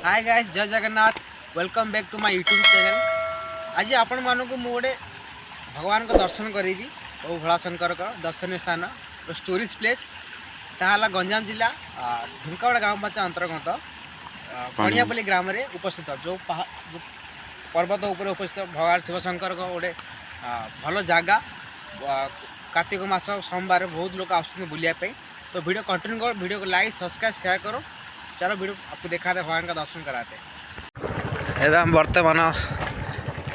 हाय guys, जय Jagannath. Welcome back to my YouTube channel. आज आपण मानक गोटे भगवान को दर्शन करी और भोलाशंकर का दर्शनीय स्थान टूरिस्ट प्लेस ताला गंजाम जिला ढुंकावड़ा गाँव पंचायत अंतर्गत कणियापल्ली ग्राम में उपस्थित जो पर्वत उपर उपस्थित भगवान शिवशंकर को गोटे भल जगह। कार्तिक मास सोमवार बहुत लोग आसुच्च बुलायापी। तो वीडियो कंटिन्यू करो, वीडियो को लाइक सब्सक्राइब शेयर करो। चलो वीडियो आपको दिखाते भगवान का दर्शन कराते। एवं वर्तमान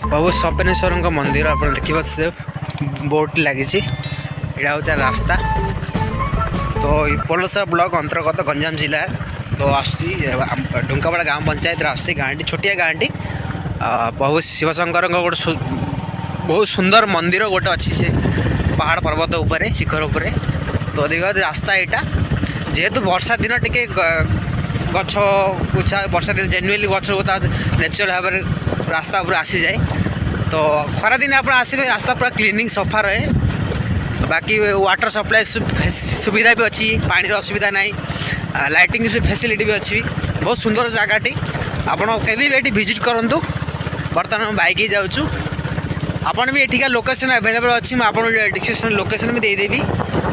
प्रभु सपेनेश्वर मंदिर आप देखिए बोर्ड लगी यहाँ हूँ रास्ता। तो पलसा ब्लॉक अंतर्गत गंजाम जिला तो आसी ढुंकावड़ा गाँव पंचायत आसी गाँटी छोटिया गाँटी प्रभु शिवशंकर गोटे बहुत सुंदर मंदिर गोटे अच्छी से पहाड़ पर्वत उपरे शिखर उपरे। तो देखा रास्ता यहाँ जेहेतु वर्षा दिन टिके गछ गुच्छा वर्षा दिन जेनुअली गछ नेचुरल भाव में रास्ता पूरा आसी जाए। तो खरा दिन आप आसबे रास्ता पूरा क्लीनिंग सफा रहे। बाकी वाटर सप्लाई सुविधा भी अच्छी, पानी असुविधा ना, लाइटिंग फैसिलिटी भी अच्छी। बहुत सुंदर जगहटी आपड़ के विजिट करूँ। बर्तमान बाइक जाऊँ आपन भी एठिका लोकेशन अवेलेबल अच्छी। मुझे डिस्क्रिप्शन लोकेशन भी देदेवी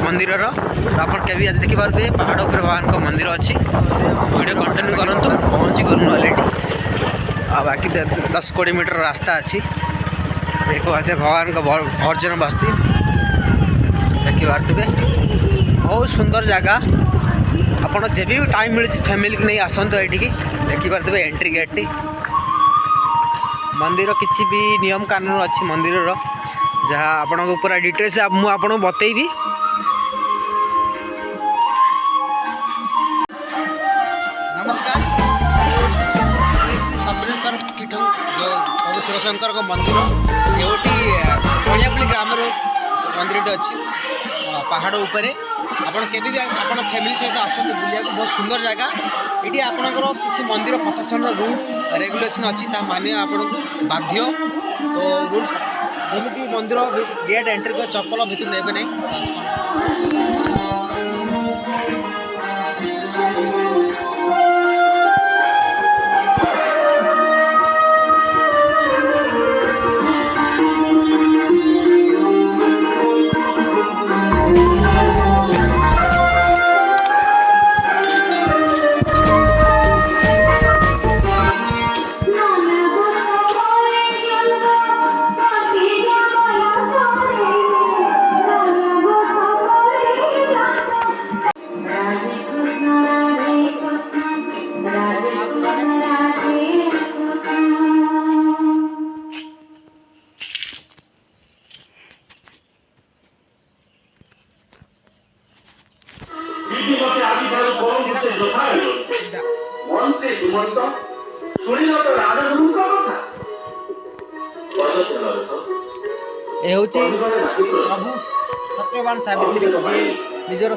मंदिर। तो आप आज देखिपारे पहाड़ उपर भगवान का मंदिर अच्छी। वीडियो कंटिन्यू करूँ पहुँची गलु अलरेडी। बाकी 10-20 मीटर रास्ता अच्छी। देखिए भगवान का भर्जन बस्ती देखिपारे बहुत सुंदर जगह। आपड़ जब भी टाइम मिली फैमिली को नहीं आसतु ये देखिपारे एंट्री गेट मंदिर किसी भी नियम कानून अच्छी मंदिर जहाँ आपन को पूरा डिटेल्स मुझे बतेबी। नमस्कार, सपनेश्वर पीठ जो प्रभु शिवशंकर का मंदिर ये कणियापल्ली ग्राम मंदिर अच्छी पहाड़ उपरे। आपड़ के आप फैमिली सहित आसतु बुलिया बहुत सुंदर जगह। ये आपंकर किसी मंदिर प्रशासन रूल रेगुलेशन अच्छी माने आपको बाध्य। तो रूल्स जमी मंदिर गेट एंट्री कर चप्पल भर ने नहीं। ये हूँ प्रभु सत्यवान सावित्री जी निजर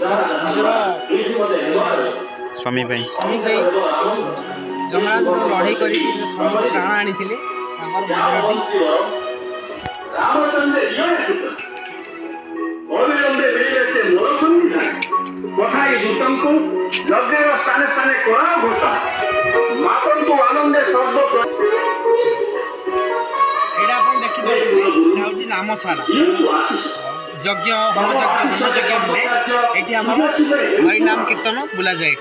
स्वामी जमराज लड़ाई कर स्वामी को प्राण आनी देखिए नाम सारा यज्ञ होम यज्ञ हेले ये आम हरिनाम कीर्तन बुला जाए।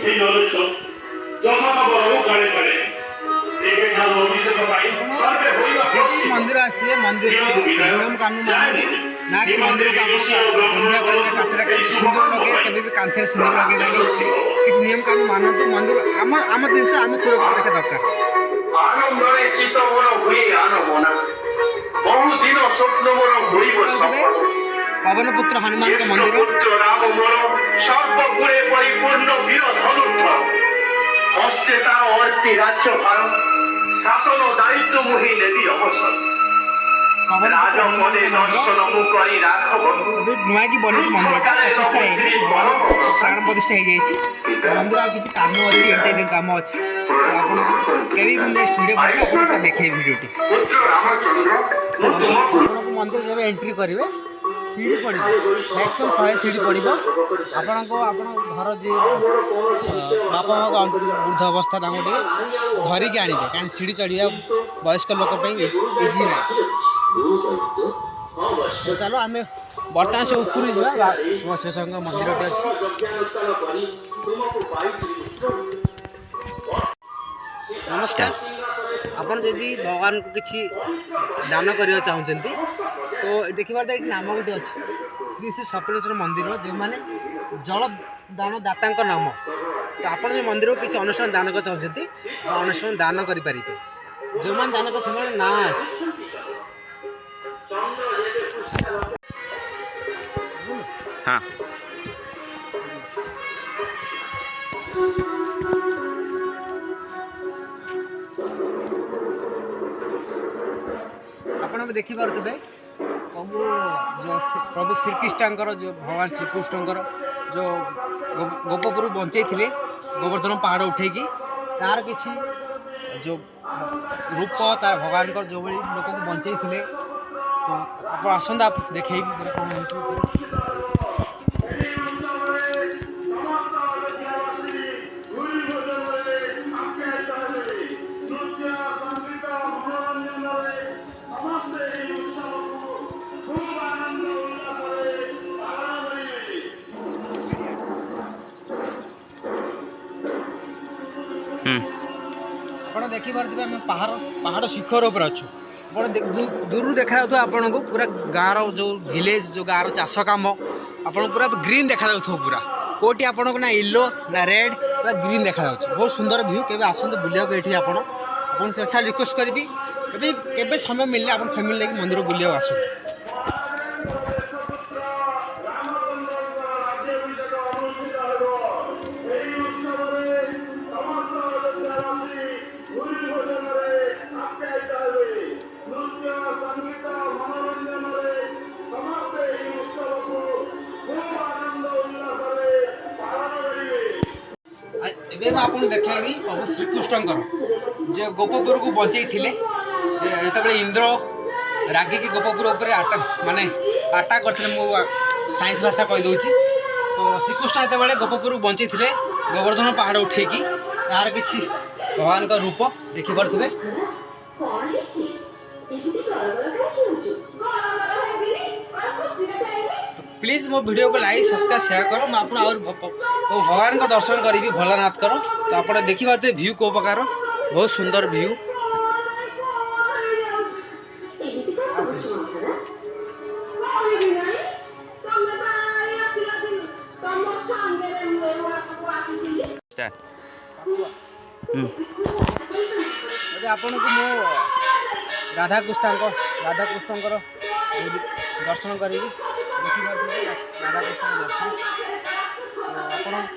जब मंदिर आसवे मंदिर नियम कानून माने ना कि मंदिर को बंधिया करेंगे काचरा करेंगे सिंदूर लगे के कांथे सिंदूर लगे किसी नियम कानून मानतु मंदिर आम जिन आम सुरक्षित रखा दरकार। पवन पुत्र हनुमान का मंदिर नुआ की बनी मंदिर प्रतिष्ठा प्राण प्रतिष्ठा हो मंदिर आ किसी काम अच्छी काम अच्छी। नेक्स्ट वीडियो देखे वीडियो मंदिर जब एंट्री करेंगे सीढ़ी पड़ो मैक्सिमम 100 सीढ़ी पड़ो आपण को आपण घर जी बापा माँ को वृद्ध अवस्था धरिकी आने कहीं सीढ़ी चढ़िया वयस्क लोक इजी ना तो चलो आम बर्तमान से ऊपर जावा शिवशंकर मंदिर अच्छी नमस्कार आपन जदि भगवान को किसी दान करने चाहते तो देखिए ये नाम गोटे अच्छी श्री श्री सप्तनेश्वर मंदिर जो मैंने जल दान दाता नाम तो आप मंदिर को किसी अनुष्ठान दान कर चाहते अनुष्ठान दान करें जो मैंने दान कर ना अच्छी हाँ आपण देखिपे प्रभु जो प्रभु श्रीकृष्ण जो भगवान श्रीकृष्ण जो गोपपुर बंचे गोवर्धन पहाड़ उठे तार किसी जो रूप तार भगवान जो भाई लोक को बंचे तो आप आसंत आप देखे आप देखिपे आम पहाड़ शिखर उपर अच्छु दूर देखा आपन को पूरा गाँव जो विलेज जो गाँव चाष कम आप पूरा ग्रीन देखा पूरा कोटी आपन को ना येलो ना रेड पूरा ग्रीन देखा बहुत सुंदर व्यू के आसते बुलिया ये आप स्पेशल रिक्वेस्ट करी के समय मिलने आप फैमिली लेकिन मंदिर बुलिया आस आपको देखेबी प्रभु श्रीकृष्ण जो गोपपुर को बचे जो इंद्र रागिकी गोपपुर माने अटैक करते साइंस भाषा कहीदे तो श्रीकृष्ण जो गोपपुर बचे गोवर्धन पहाड़ उठे तार किसी भगवान का रूप देखिपे प्लीज मो वीडियो को लाइक सब्सक्राइब शेयर करो मैं आपको और भगवान को दर्शन करी भोलानाथ करो तो आप देखिए व्यू को प्रकार बहुत सुंदर व्यू आपन को मो राधाकृष्ण दर्शन करी राधाकृष्ण दर्शन तो आप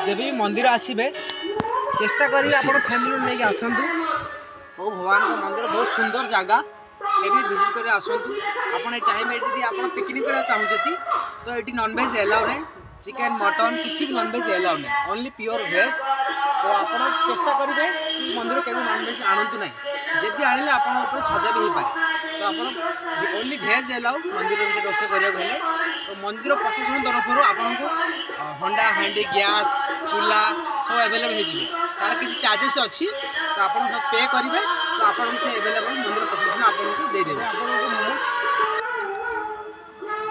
जब भी मंदिर आसबे चेष्टा करेंगे आप फैमिली नहीं आसतु और भगवान का मंदिर बहुत सुंदर जगह के भी विजिट कर आसतु आप चाहिए यदि आप पिकनिक करना चाहते तो ये नॉनवेज एलाउ नहीं चिकेन मटन किसी भी नॉनवेज एलाउ नहीं ओनली प्योर वेज तो आप चेष्टा करेंगे कि मंदिर के नॉनवेज आणतु ना जदि आने आप सजा भी हो पाए तो आप ओनली भेज एलाउ मंदिर भीतर रोषे करा तो मंदिर प्रशासन तरफ आपन को हंडा हांडी गैस चूल्हा सब एवेलेबल हो तार किसी चार्जेस अच्छी तो आप पे करेंगे तो आपन से एवेलेबल मंदिर प्रशासन आपको देदेवे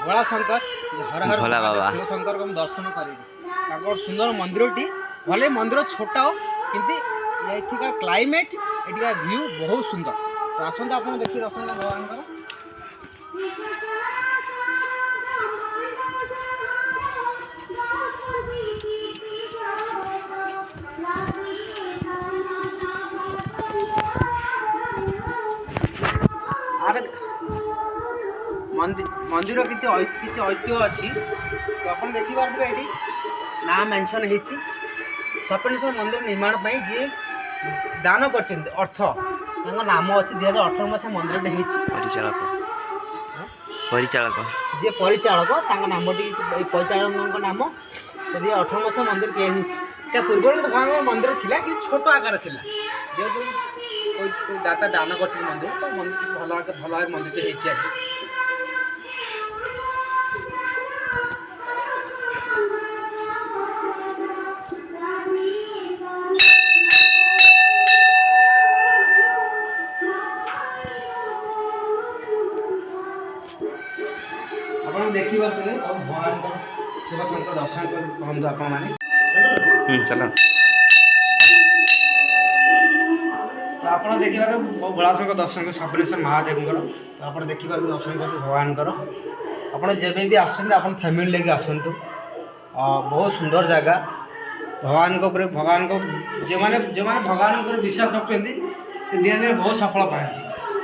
भोला शंकर हर हर शिव शंकर को दर्शन करेंगे सुंदर मंदिरटी भले मंदिर छोटा हो किंतु ये क्लाइमेट ये व्यू बहुत सुंदर तो आसते आप देखिए दर्शन भगवान मंदिर किसी ऐतिह्य अच्छी तो आप देखिपे ये ना मेंशन हो सप्तनेश्वर मंदिर निर्माण जी दान कर अर्थ नाम अच्छी 2018 मसीहा मंदिर परिचालक परिचालक जी परिचालक नाम परिचालक नाम तो 2018 मसीहा मंदिर या पूर्व भगवान मंदिर थिला कि छोट आकार थिला जेहेतु कोई दाता दान कर मंदिर तो भल मंदिर आज ଶିବ ଶଙ୍କର ଦର୍ଶନ କରନ୍ତୁ ଆପଣମାନେ। चल ତ ଆପଣ ଦେଖିପାରିବେ ମୋ ଭୋଳାଶଙ୍କ ଦର୍ଶନ କରି ସପନେଶ୍ୱର ମହାଦେବଙ୍କର। ତ ଆପଣ ଦେଖିପାରିବେ ଦର୍ଶନ କରିବେ ଭଗବାନଙ୍କର। ଆପଣ ଯେବେ ବି ଆସୁଛନ୍ତି ଆପଣ ଫ୍ୟାମିଲି ନେଇକି ଆସନ୍ତୁ। ବହୁତ ସୁନ୍ଦର ଜାଗା। ଭଗବାନଙ୍କ ଉପରେ ଯେଉଁମାନେ ଭଗବାନଙ୍କ ଉପରେ ବିଶ୍ୱାସ ରଖୁଛନ୍ତି ସେ ଦିନେ ଦିନେ ବହୁତ ସଫଳ ପାଆନ୍ତି।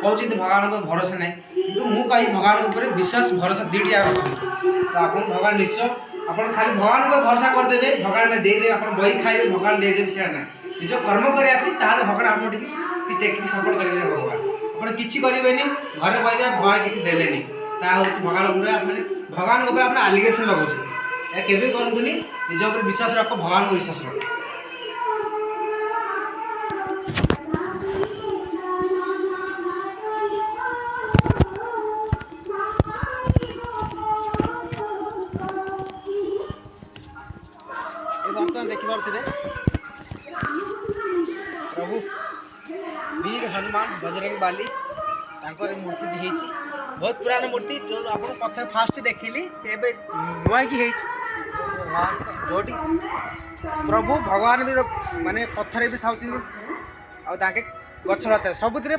କହୁଛନ୍ତି ଭଗବାନଙ୍କ ଭରସା ନାହିଁ, କିନ୍ତୁ ମୁଁ କହିବି ଭଗବାନଙ୍କ ଉପରେ ବିଶ୍ୱାସ ଭରସା ଦୁଇଟି ଯାକ ରଖନ୍ତୁ। ତ ଆପଣ ଭଗବାନ ନିଶ୍ଚୟ, ଆପଣ ଖାଲି ଭଗବାନଙ୍କ ଉପରେ ଭରସା କରିଦେବେ, ଭଗବାନ ଦେଇଦେବେ, ଆପଣ ବହି ଖାଇବେ ଭଗବାନ ଦେଇଦେବେ, ସେଇଟା ନାହିଁ। ନିଜ କର୍ମ କରି ଅଛି ତାହେଲେ ଭଗବାନ ଆପଣ ଟେକିକି ସପୋର୍ଟ କରିବେ। ଭଗବାନ ଆପଣ କିଛି କରିବେନି, ଘରେ କହିବେ ଭଗବାନ କିଛି ଦେଲେନି, ତାହା ହେଉଛି ଭଗବାନ ଉପରେ ଭଗବାନଙ୍କ ଉପରେ ଆପଣ ଆଲିଗେସନ୍ ଲଗାଉଛନ୍ତି। ଏହା କେବେ କରନ୍ତୁନି। ନିଜ ଉପରେ ବିଶ୍ୱାସ ରଖ, ଭଗବାନଙ୍କୁ ବିଶ୍ୱାସ ରଖ। ଏ ବର୍ତ୍ତମାନ ଦେଖିପାରୁଥିବେ ପ୍ରଭୁ ବୀର ହନୁମାନ ବଜରଙ୍ଗ ବାଲି ତାଙ୍କର ମୂର୍ତ୍ତିଟି ହେଇଛି। ବହୁତ ପୁରାଣ ମୂର୍ତ୍ତି, ଯେଉଁ ଆପଣ ପ୍ରଥମେ ଫାଷ୍ଟ ଦେଖିଲି ସେ ଏବେ ନୂଆକି ହେଇଛି। ଯେଉଁଠି ପ୍ରଭୁ ଭଗବାନ ବି ମାନେ ପଥରରେ ବି ଥାଉଛନ୍ତି, ଆଉ ତାଙ୍କେ ଗଛ ଲତା ସବୁଥିରେ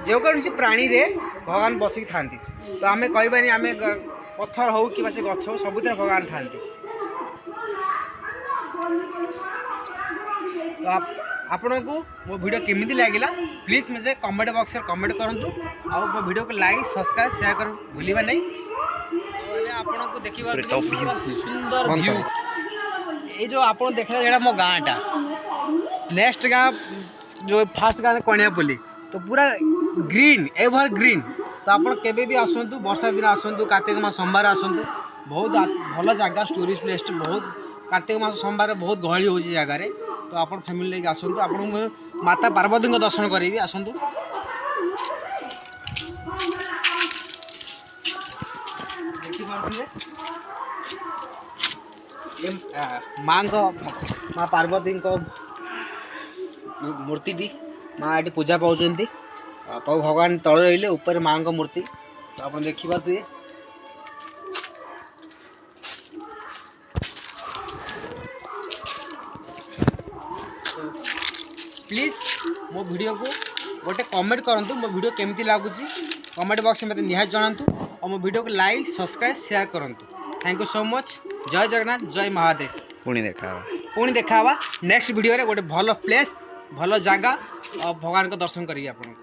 ଯେକୌଣସି ପ୍ରାଣୀରେ ଭଗବାନ ବସିକି ଥାଆନ୍ତି। ତ ଆମେ କହିବାନି ଆମେ ପଥର ହଉ କିମ୍ବା ସେ ଗଛ ହଉ, ସବୁଥିରେ ଭଗବାନ ଥାଆନ୍ତି। ତ ଆପଣଙ୍କୁ ମୋ ଭିଡ଼ିଓ କେମିତି ଲାଗିଲା ପ୍ଲିଜ୍ ମୋତେ କମେଣ୍ଟ ବକ୍ସରେ କମେଣ୍ଟ କରନ୍ତୁ। ଆଉ ମୋ ଭିଡ଼ିଓକୁ ଲାଇକ୍ ସବସ୍କ୍ରାଇବ୍ ସେୟାର କରି ଭୁଲିବା ନାହିଁ। ତ ଏବେ ଆପଣଙ୍କୁ ଦେଖିପାରୁଥିବେ ସୁନ୍ଦର ଭିୟୁ। ଏଇ ଯେଉଁ ଆପଣ ଦେଖିଲେ ଏଇଟା ମୋ ଗାଁଟା। ନେକ୍ସଟ ଗାଁ ଯେଉଁ ଫାଷ୍ଟ ଗାଁ କଣିଆପଲ୍ଲୀ। ତ ପୁରା ଗ୍ରୀନ୍, ଏଭର ଗ୍ରୀନ୍। ତ ଆପଣ କେବେ ବି ଆସନ୍ତୁ, ବର୍ଷା ଦିନ ଆସନ୍ତୁ, କାର୍ତ୍ତିକ ମାସ ସୋମବାର ଆସନ୍ତୁ। ବହୁତ ଭଲ ଜାଗା, ଟୁରିଷ୍ଟ ପ୍ଲେସ୍। ବହୁତ କାର୍ତ୍ତିକ ମାସ ସୋମବାର ବହୁତ ଗହଳି ହେଉଛି ଜାଗାରେ। ତ ଆପଣ ଫ୍ୟାମିଲି ନେଇକି ଆସନ୍ତୁ। ଆପଣଙ୍କୁ ମୁଁ ମାତା ପାର୍ବତୀଙ୍କ ଦର୍ଶନ କରିବି, ଆସନ୍ତୁ। ଦେଖିପାରୁଥିବେ ମା ପାର୍ବତୀଙ୍କ ମୂର୍ତ୍ତିଟି। ମା ଏଠି ପୂଜା ପାଉଛନ୍ତି। ପ୍ରଭୁ ଭଗବାନ ତଳେ ରହିଲେ, ଉପରେ ମାଙ୍କ ମୂର୍ତ୍ତି। ତ ଆପଣ ଦେଖିପାରୁଥିବେ। ପ୍ଲିଜ୍ ମୋ ଭିଡ଼ିଓକୁ ଗୋଟେ କମେଣ୍ଟ କରନ୍ତୁ, ମୋ ଭିଡ଼ିଓ କେମିତି ଲାଗୁଛି କମେଣ୍ଟ ବକ୍ସରେ ମୋତେ ନିହାତି ଜଣାନ୍ତୁ। ଆଉ ମୋ ଭିଡ଼ିଓକୁ ଲାଇକ୍ ସବସ୍କ୍ରାଇବ୍ ସେୟାର କରନ୍ତୁ। Thank you so much. ଜୟ ଜଗନ୍ନାଥ, ଜୟ ମହାଦେବ। ପୁଣି ଦେଖା ହେବା ନେକ୍ସଟ ଭିଡ଼ିଓରେ ଗୋଟେ ଭଲ ପ୍ଲେସ୍, ଭଲ ଜାଗା ଆଉ ଭଗବାନଙ୍କ ଦର୍ଶନ କରିବି ଆପଣଙ୍କୁ।